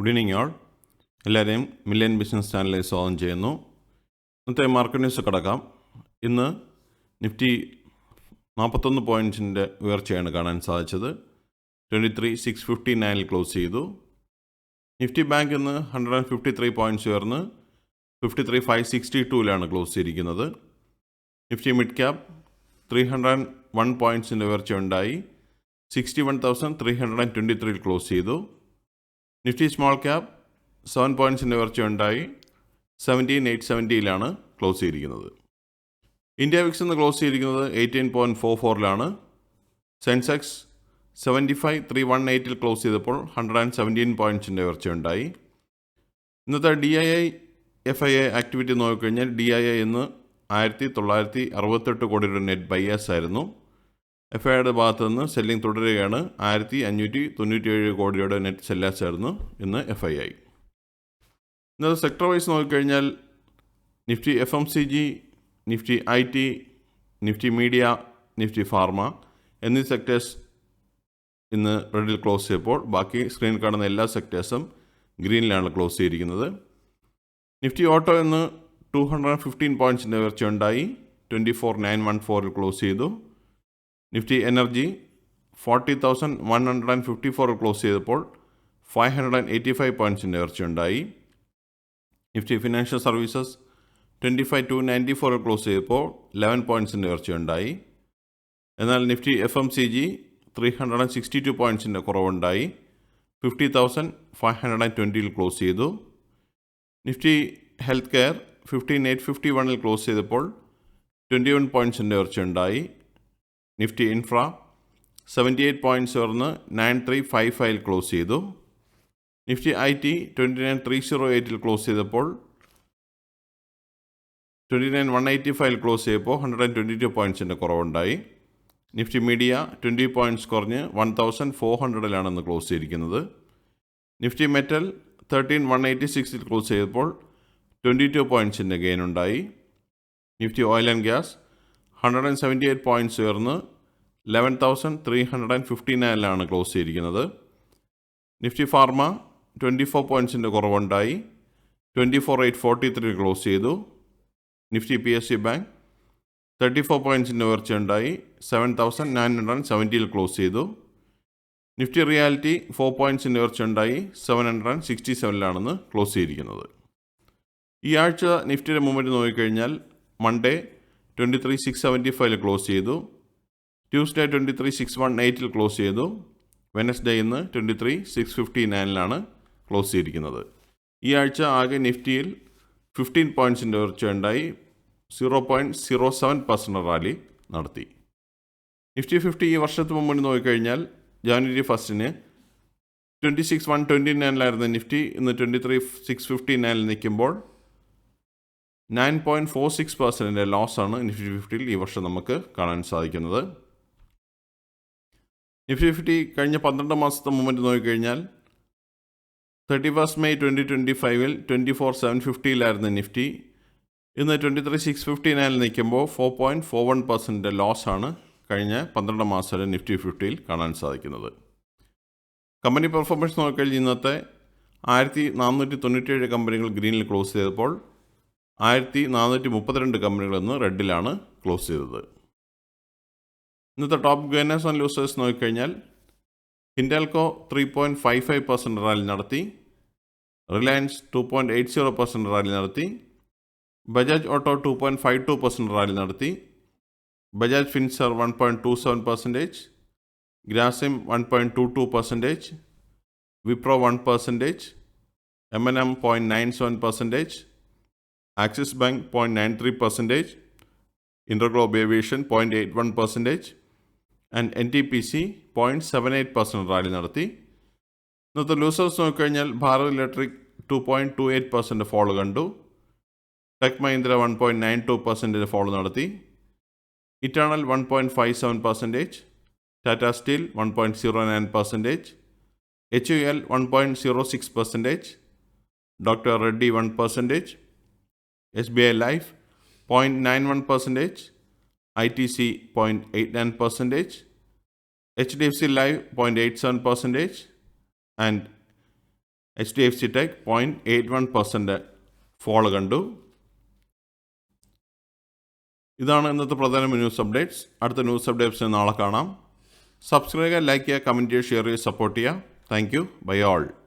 Good evening ആൾ. എല്ലാവരെയും million business ചാനലിൽ സ്വാഗതം ചെയ്യുന്നു. ഇന്നത്തെ മാർക്കറ്റ് ന്യൂസ് കിടക്കാം. ഇന്ന് നിഫ്റ്റി 41 പോയിൻറ്റ്സിൻ്റെ ഉയർച്ചയാണ് കാണാൻ സാധിച്ചത്. 23,659 ക്ലോസ് ചെയ്തു. നിഫ്റ്റി ബാങ്ക് ഇന്ന് 153 പോയിൻറ്റ്സ് ഉയർന്ന് 53,562 ക്ലോസ് ചെയ്തിരിക്കുന്നത്. നിഫ്റ്റി മിഡ് ക്യാപ് 301 പോയിൻറ്റ്സിൻ്റെ ഉയർച്ച ഉണ്ടായി 61,323 ക്ലോസ് ചെയ്തു. നിഫ്റ്റി സ്മോൾ ക്യാപ് 7 പോയിൻറ്റ്സിൻ്റെ ഉയർച്ച ഉണ്ടായി 17,870 ക്ലോസ് ചെയ്തിരിക്കുന്നത്. ഇന്ത്യ വിക്സ് ഇന്ന് ക്ലോസ് ചെയ്തിരിക്കുന്നത് 18.44 സെൻസെക്സ് 75,318 ക്ലോസ് ചെയ്തപ്പോൾ 117 പോയിൻറ്റ്സിൻ്റെ ഉയർച്ച ഉണ്ടായി. ഇന്നത്തെ DII FII ആക്ടിവിറ്റി നോക്കിക്കഴിഞ്ഞാൽ DII ഇന്ന് 1,968 കോടിയുടെ നെറ്റ് ബൈയേഴ്സ് ആയിരുന്നു. FIIയുടെ ഭാഗത്തു നിന്ന് സെല്ലിംഗ് തുടരുകയാണ്. 1,597 കോടിയുടെ നെറ്റ് സെല്ലേഴ്സ് ആയിരുന്നു ഇന്ന് FII. ഇന്നത്തെ സെക്ടർ വൈസ് നോക്കിക്കഴിഞ്ഞാൽ Nifty FMCG, Nifty IT, Nifty media, Nifty pharma എന്നീ സെക്ടേഴ്സ് ഇന്ന് റെഡിൽ ക്ലോസ് ചെയ്തപ്പോൾ ബാക്കി സ്ക്രീനിൽ കാണുന്ന എല്ലാ സെക്ടേഴ്സും ഗ്രീനിലാണ് ക്ലോസ് ചെയ്തിരിക്കുന്നത്. നിഫ്റ്റി ഓട്ടോ ഇന്ന് 215 പോയിൻറ്റ്സിൻ്റെ ഉയർച്ച ഉണ്ടായി 24,914 ക്ലോസ് ചെയ്തു. നിഫ്റ്റി എനർജി 40,154 ക്ലോസ് ചെയ്തപ്പോൾ 585 പോയിൻറ്റ്സിൻ്റെ ഉയർച്ചയുണ്ടായി. നിഫ്റ്റി ഫിനാൻഷ്യൽ സർവീസസ് 25,294 ക്ലോസ് ചെയ്തപ്പോൾ 11 പോയിൻറ്റ്സിൻ്റെ ഉയർച്ചയുണ്ടായി. എന്നാൽ നിഫ്റ്റി FMCG 362 പോയിൻറ്റ്സിൻ്റെ കുറവുണ്ടായി 50,520 ക്ലോസ് ചെയ്തു. നിഫ്റ്റി ഹെൽത്ത് കെയർ 15,851 ക്ലോസ് ചെയ്തപ്പോൾ 21 പോയിൻറ്റ്സിൻ്റെ ഉയർച്ചയുണ്ടായി. നിഫ്റ്റി ഇൻഫ്ര 78 പോയിൻറ്റ്സ് ഉയർന്ന് 9355 ക്ലോസ് ചെയ്തു. നിഫ്റ്റി IT 29,308 ക്ലോസ് ചെയ്തപ്പോൾ 29,185 ക്ലോസ് ചെയ്തപ്പോൾ 122 പോയിൻറ്റ്സിൻ്റെ കുറവുണ്ടായി. നിഫ്റ്റി മീഡിയ 20 പോയിൻറ്റ്സ് കുറഞ്ഞ് 1,400 ക്ലോസ് ചെയ്തിരിക്കുന്നത്. നിഫ്റ്റി മെറ്റൽ 13,186 ക്ലോസ് ചെയ്തപ്പോൾ 22 പോയിൻറ്റ്സിൻ്റെ ഗെയിൻ ഉണ്ടായി. Nifty oil and gas 178 points ഉയർന്ന് 11,359 ക്ലോസ് ചെയ്തിരിക്കുന്നത്. നിഫ്റ്റി ഫാർമ 24 പോയിൻറ്റ്സിൻ്റെ കുറവുണ്ടായി 24,843 ക്ലോസ് ചെയ്തു. നിഫ്റ്റി PSU ബാങ്ക് 34 പോയിൻറ്റ്സിൻ്റെ ഉയർച്ചയുണ്ടായി 7,970 ക്ലോസ് ചെയ്തു. നിഫ്റ്റി റിയാലിറ്റി 4 പോയിൻറ്റ്സിൻ്റെ ഉയർച്ചയുണ്ടായി 767 ക്ലോസ് ചെയ്തിരിക്കുന്നത്. ഈ ആഴ്ച നിഫ്റ്റിയുടെ മൂവ്മെൻറ്റ് നോക്കിക്കഴിഞ്ഞാൽ മൺഡേ 23,675 ക്ലോസ് ചെയ്തു. ട്യൂസ്ഡേ 23,618 ക്ലോസ് ചെയ്തു. വെനസ്ഡേ ഇന്ന് 23,659 ക്ലോസ് ചെയ്തിരിക്കുന്നത്. ഈ ആഴ്ച ആകെ നിഫ്റ്റിയിൽ 15 പോയിൻറ്റ്സിൻ്റെ ഉയർച്ചയുണ്ടായി 0.07% റാലി നടത്തി. നിഫ്റ്റി 50 ഈ വർഷത്തിന് മുമ്പ് നോക്കിക്കഴിഞ്ഞാൽ ജാനുവരി 1 26,129 നിഫ്റ്റി ഇന്ന് 23,659 നിൽക്കുമ്പോൾ 9.46% ലോസാണ് നിഫ്റ്റി 50 ഈ വർഷം നമുക്ക് കാണാൻ സാധിക്കുന്നത്. നിഫ്റ്റി 50 കഴിഞ്ഞ 12 മാസത്തെ മൂവ്മെൻറ്റ് നോക്കിക്കഴിഞ്ഞാൽ 31 മെയ് 2025 24,750 നിഫ്റ്റി ഇന്ന് 23,659 നിൽക്കുമ്പോൾ 4.41% ലോസാണ് കഴിഞ്ഞ 12 മാസത്തിൽ നിഫ്റ്റി 50 കാണാൻ സാധിക്കുന്നത്. കമ്പനി പെർഫോമൻസ് നോക്കിക്കഴിഞ്ഞാൽ ഇന്നത്തെ 1,497 കമ്പനികൾ ഗ്രീനിൽ ക്ലോസ് ചെയ്തപ്പോൾ 1,432 കമ്പനികൾ ഇന്ന് റെഡിലാണ് ക്ലോസ് ചെയ്തത്. ഇന്നത്തെ ടോപ്പ് ഗെയിനേഴ്സ് ആൻഡ് ലൂസേഴ്സ് നോക്കിക്കഴിഞ്ഞാൽ ഹിൻഡാൽകോ 3.55% റാലി നടത്തി. റിലയൻസ് 2.80% റാലി നടത്തി. ബജാജ് ഓട്ടോ 2.52% റാലി നടത്തി. Bajaj ഫിൻസർ 1.27%, Grasim 1.22%, Wipro 1%, M&M 0.97%, axis bank 0.93%, InterGlobe aviation 0.81% and NTPC 0.78% rally നടത്തി. ഇന്നത്തെ ലൂസേഴ്സ് നോക്കിക്കഴിഞ്ഞാൽ ഭാരത് ഇലക്ട്രിക് 2.28% ഫോള് കണ്ടു. ടെക് മഹീന്ദ്ര 1.92% ഫോള് നടത്തി. Eternal 1.57%, Tata steel 1.09%, HUL 1.06%, doctor Reddy 1%, SBI life 0.91%, ITC 0.89%, HDFC Life 0.87% and HDFC Tech 0.81% fall കണ്ടു. ഇതാണ് ഇന്നത്തെ പ്രധാന ന്യൂസ് അപ്ഡേറ്റ്സ്. അടുത്ത ന്യൂസ് അപ്ഡേറ്റ്സിന് നാളെ കാണാം. സബ്സ്ക്രൈബ് ചെയ്യുക, ലൈക്ക് ചെയ്യുക, കമൻറ്റ് ചെയ്യുക, ഷെയർ ചെയ്യുക, സപ്പോർട്ട് ചെയ്യുക. Thank you. Bye all.